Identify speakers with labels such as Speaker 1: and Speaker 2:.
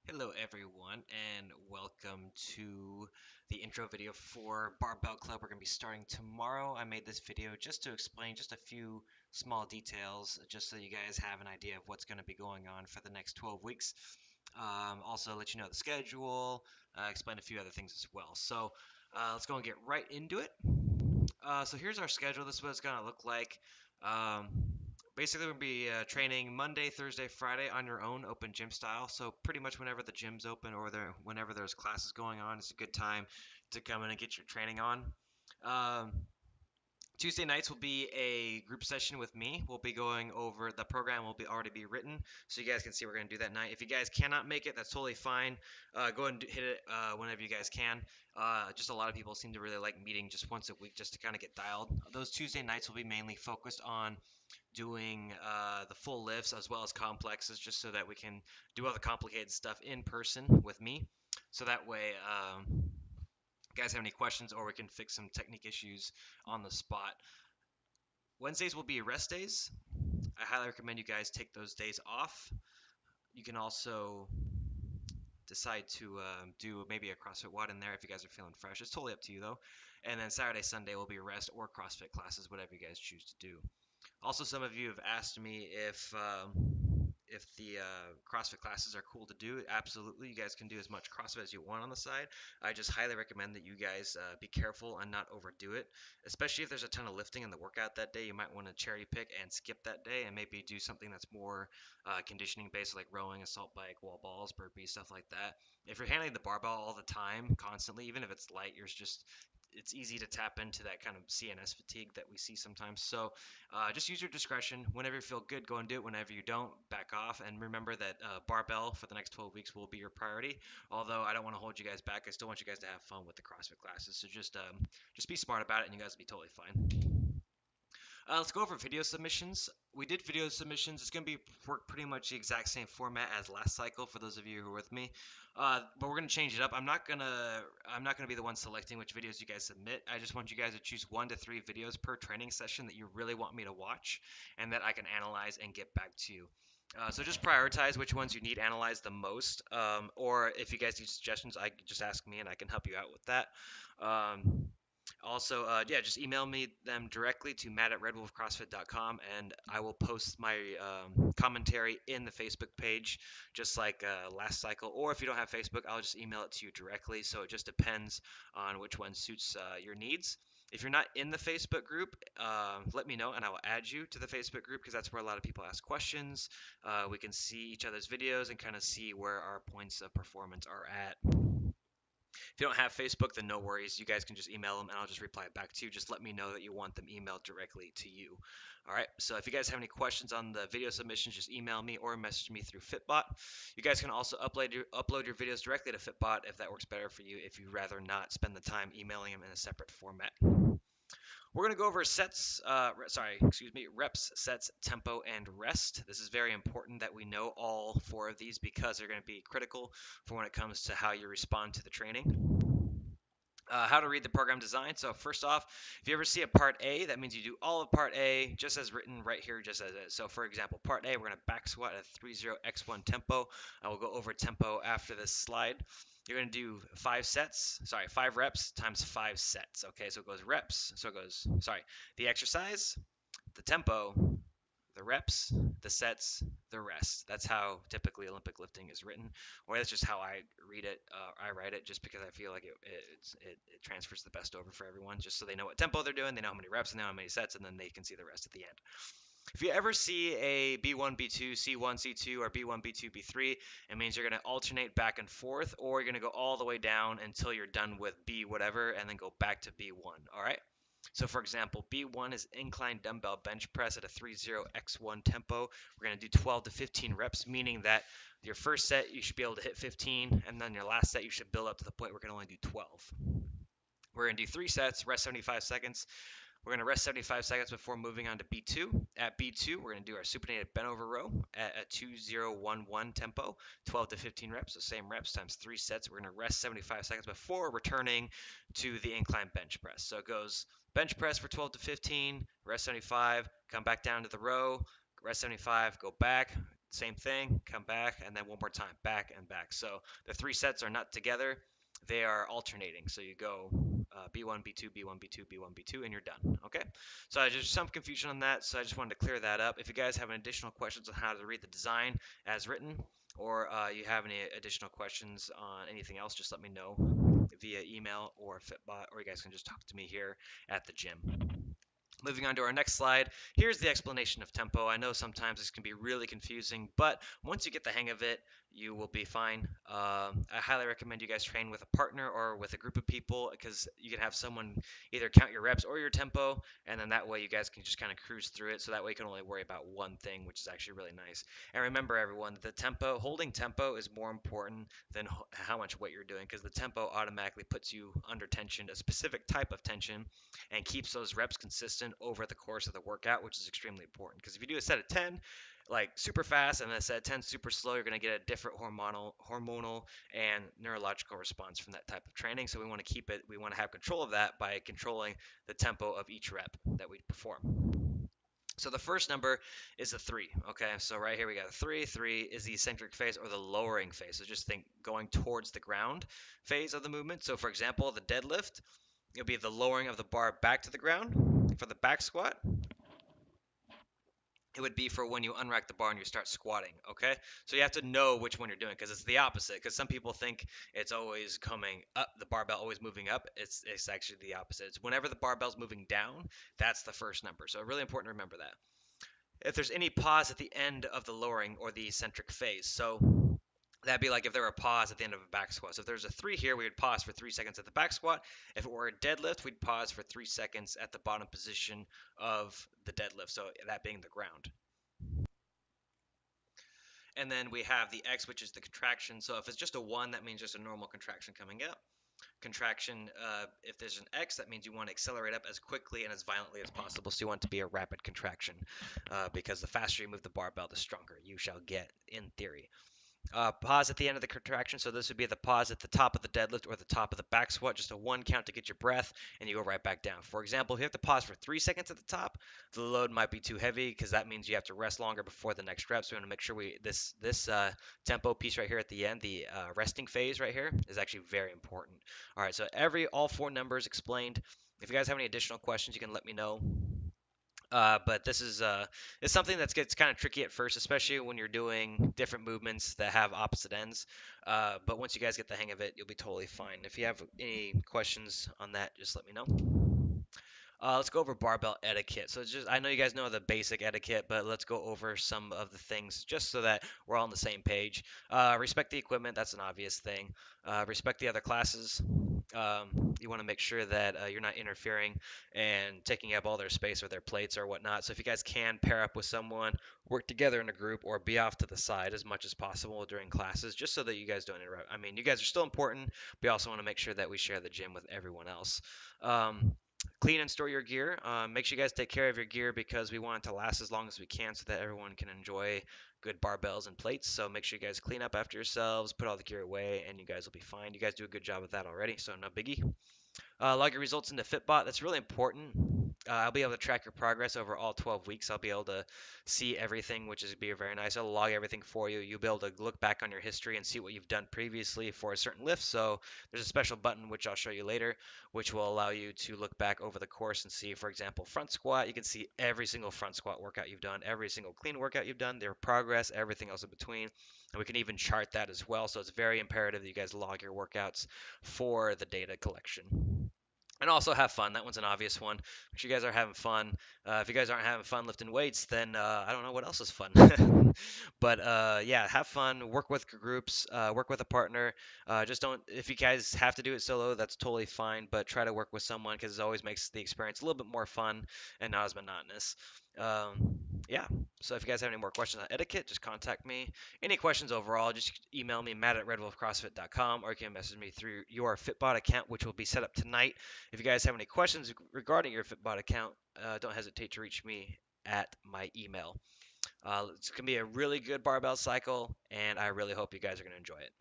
Speaker 1: Hello everyone and welcome to the intro video for Barbell Club. We're going to be starting tomorrow. I made this video just to explain just a few small details just so you guys have an idea of what's going to be going on for the next 12 weeks. Also let you know the schedule, explain a few other things as well. Let's go and get right into it. So here's our schedule. This is what it's going to look like. Um, Basically, we'll be training Monday, Thursday, Friday on your own, open gym style. So pretty much whenever the gym's open or whenever there's classes going on, it's a good time to come in and get your training on. Um, Tuesday nights will be a group session with me. We'll be going over the program will be already be written, so you guys can see what we're gonna do that night. If you guys cannot make it, that's totally fine. Go ahead and hit it whenever you guys can. Just a lot of people seem to really like meeting just once a week just to kind of get dialed. Those Tuesday nights will be mainly focused on doing the full lifts as well as complexes, just so that we can do all the complicated stuff in person with me. So that way, you guys have any questions, or we can fix some technique issues on the spot. Wednesdays will be rest days. I highly recommend you guys take those days off. You can also decide to do maybe a CrossFit WOD in there if you guys are feeling fresh. It's totally up to you though. And then Saturday, Sunday will be rest or CrossFit classes, whatever you guys choose to do. Also, some of you have asked me if the CrossFit classes are cool to do. Absolutely, you guys can do as much CrossFit as you want on the side. I just highly recommend that you guys be careful and not overdo it, especially if there's a ton of lifting in the workout that day. You might want to cherry pick and skip that day and maybe do something that's more conditioning based, like rowing, assault bike, wall balls, burpees, stuff like that. If you're handling the barbell all the time, constantly, even if it's light, you're just it's easy to tap into that kind of CNS fatigue that we see sometimes. So just use your discretion. Whenever you feel good, go and do it. Whenever you don't, back off. And remember that barbell for the next 12 weeks will be your priority. Although I don't want to hold you guys back, I still want you guys to have fun with the CrossFit classes. So just be smart about it, and you guys will be totally fine. Let's go over video submissions. We did video submissions. It's going to be work pretty much the exact same format as last cycle for those of you who are with me. But we're going to change it up. I'm not gonna be the one selecting which videos you guys submit. I just want you guys to choose 1 to 3 videos per training session that you really want me to watch and that I can analyze and get back to you. So just prioritize which ones you need analyzed the most. Or if you guys need suggestions, I just ask me and I can help you out with that. Um, Also, yeah, just email me them directly to matt@redwolfcrossfit.com, and I will post my commentary in the Facebook page, just like last cycle. Or if you don't have Facebook, I'll just email it to you directly. So it just depends on which one suits your needs. If you're not in the Facebook group, let me know and I will add you to the Facebook group because that's where a lot of people ask questions. We can see each other's videos and kind of see where our points of performance are at. If you don't have Facebook, then no worries. You guys can just email them and I'll just reply back to you. Just let me know that you want them emailed directly to you. All right. So if you guys have any questions on the video submissions, just email me or message me through Fitbot. You guys can also upload your videos directly to Fitbot if that works better for you, if you'd rather not spend the time emailing them in a separate format. We're going to go over reps, sets, tempo, and rest. This is very important that we know all 4 of these because they're going to be critical for when it comes to how you respond to the training. How to read the program design. So first off, if you ever see a part A, that means you do all of part A just as written right here, just as is. So for example, part A, we're going to back squat at a 30x1 tempo. I will go over tempo after this slide. You're going to do 5 reps times 5 sets. Okay, so it goes reps. So it goes, the exercise, the tempo, the reps, the sets, the rest. That's how typically Olympic lifting is written, or that's just how I read it. I write it just because I feel like it transfers the best over for everyone, just so they know what tempo they're doing, they know how many reps, and they know how many sets, and then they can see the rest at the end. If you ever see a B1, B2, C1, C2, or B1, B2, B3, it means you're going to alternate back and forth, or you're going to go all the way down until you're done with B whatever, and then go back to B1. All right. So for example, B1 is incline dumbbell bench press at a 30x1 tempo. We're going to do 12 to 15 reps, meaning that your first set you should be able to hit 15, and then your last set you should build up to the point where we can only do 12. We're going to do 3 sets, rest 75 seconds. We're going to rest 75 seconds before moving on to B2. At B2, we're going to do our supinated bent over row at a 2011 tempo, 12 to 15 reps, the same reps times 3 sets. We're going to rest 75 seconds before returning to the incline bench press. So it goes bench press for 12 to 15, rest 75, come back down to the row, rest 75, go back, same thing, come back, and then one more time, back and back. So the 3 sets are not together, they are alternating. So you go B1, B2, B1, B2, B1, B2, and you're done. Okay. So I just some confusion on that. So I just wanted to clear that up. If you guys have any additional questions on how to read the design as written, or you have any additional questions on anything else, just let me know via email or Fitbot, or you guys can just talk to me here at the gym. Moving on to our next slide, here's the explanation of tempo. I know sometimes this can be really confusing, but once you get the hang of it, you will be fine. I highly recommend you guys train with a partner or with a group of people because you can have someone either count your reps or your tempo, and then that way you guys can just kind of cruise through it. So that way you can only worry about one thing, which is actually really nice. And remember, everyone, the tempo, holding tempo is more important than how much weight you're doing because the tempo automatically puts you under tension, a specific type of tension, and keeps those reps consistent over the course of the workout, which is extremely important. Because if you do a set of 10, like super fast, and then a set of 10 super slow, you're going to get a different hormonal and neurological response from that type of training. So we want to keep it, we want to have control of that by controlling the tempo of each rep that we perform. So the first number is a 3. Okay, so right here we got a 3. 3 is the eccentric phase or the lowering phase. So just think going towards the ground phase of the movement. So for example, the deadlift, it'll be the lowering of the bar back to the ground. For the back squat, it would be for when you unrack the bar and you start squatting. Okay, so you have to know which one you're doing because it's the opposite. Because some people think it's always coming up, the barbell always moving up. It's actually the opposite. It's whenever the barbell's moving down, that's the first number. So really important to remember that. If there's any pause at the end of the lowering or the eccentric phase, so that'd be like if there were a pause at the end of a back squat. So if there's a 3 here, we would pause for 3 seconds at the back squat. If it were a deadlift, we'd pause for 3 seconds at the bottom position of the deadlift. So that being the ground. And then we have the X, which is the contraction. So if it's just a 1, that means just a normal contraction coming up. Contraction, if there's an X, that means you want to accelerate up as quickly and as violently as possible. So you want it to be a rapid contraction because the faster you move the barbell, the stronger you shall get in theory. Pause at the end of the contraction. So this would be the pause at the top of the deadlift or the top of the back squat, just a 1 count to get your breath, and you go right back down. For example, if you have to pause for 3 seconds at the top, the load might be too heavy because that means you have to rest longer before the next rep. So we want to make sure this tempo piece right here at the end, the resting phase right here, is actually very important. All right, so all 4 numbers explained. If you guys have any additional questions, you can let me know. But this is it's something that gets kind of tricky at first, especially when you're doing different movements that have opposite ends. But once you guys get the hang of it, you'll be totally fine. If you have any questions on that, just let me know. Let's go over barbell etiquette. So it's just I know you guys know the basic etiquette, but let's go over some of the things just so that we're all on the same page. Respect the equipment. That's an obvious thing. Respect the other classes. You want to make sure that you're not interfering and taking up all their space or their plates or whatnot. So if you guys can pair up with someone, work together in a group, or be off to the side as much as possible during classes, just so that you guys don't interrupt. I mean, you guys are still important, but we also want to make sure that we share the gym with everyone else. Clean and store your gear. Make sure you guys take care of your gear because we want it to last as long as we can so that everyone can enjoy good barbells and plates. So make sure you guys clean up after yourselves, put all the gear away, and you guys will be fine. You guys do a good job of that already, so no biggie. Log your results into Fitbot. That's really important. I'll be able to track your progress over all 12 weeks. I'll be able to see everything, which is be very nice. I'll log everything for you. You'll be able to look back on your history and see what you've done previously for a certain lift. So there's a special button, which I'll show you later, which will allow you to look back over the course and see, for example, front squat. You can see every single front squat workout you've done, every single clean workout you've done, their progress, everything else in between. And we can even chart that as well. So it's very imperative that you guys log your workouts for the data collection. And also have fun. That one's an obvious one. Make sure you guys are having fun. If you guys aren't having fun lifting weights, then I don't know what else is fun. But yeah, have fun. Work with groups. Work with a partner. Just don't. If you guys have to do it solo, that's totally fine. But try to work with someone because it always makes the experience a little bit more fun and not as monotonous. Yeah. So if you guys have any more questions on etiquette, just contact me. Any questions overall, just email me, matt@redwolfcrossfit.com, or you can message me through your Fitbot account, which will be set up tonight. If you guys have any questions regarding your Fitbot account, don't hesitate to reach me at my email. It's going to be a really good barbell cycle, and I really hope you guys are going to enjoy it.